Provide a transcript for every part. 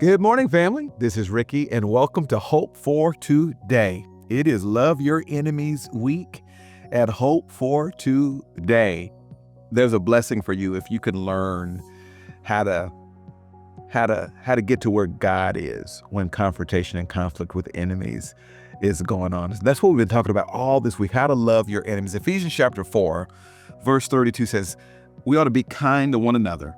Good morning, family. This is Ricky, and welcome to Hope for Today. It is Love Your Enemies Week at Hope for Today. There's a blessing for you if you can learn how to get to where God is when confrontation and conflict with enemies is going on. That's what we've been talking about all this week, how to love your enemies. Ephesians chapter 4, verse 32 says, we ought to be kind to one another,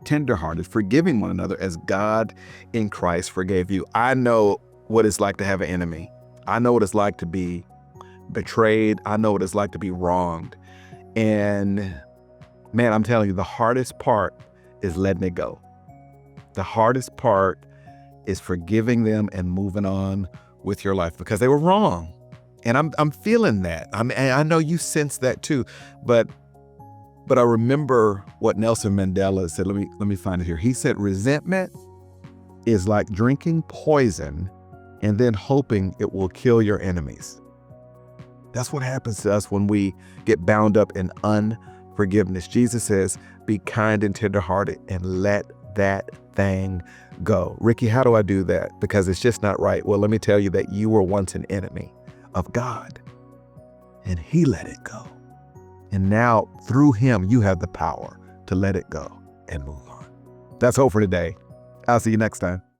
tenderhearted, forgiving one another as God in Christ forgave you. I know what it's like to have an enemy. I know what it's like to be betrayed. I know what it's like to be wronged. And man, I'm telling you, the hardest part is letting it go. The hardest part is forgiving them and moving on with your life because they were wrong. And I'm feeling that. I know you sense that too, but I remember what Nelson Mandela said. Let me find it here. He said, resentment is like drinking poison and then hoping it will kill your enemies. That's what happens to us when we get bound up in unforgiveness. Jesus says, be kind and tenderhearted and let that thing go. Ricky, how do I do that? Because it's just not right. Well, let me tell you that you were once an enemy of God and he let it go. And now through him, you have the power to let it go and move on. That's hope for today. I'll see you next time.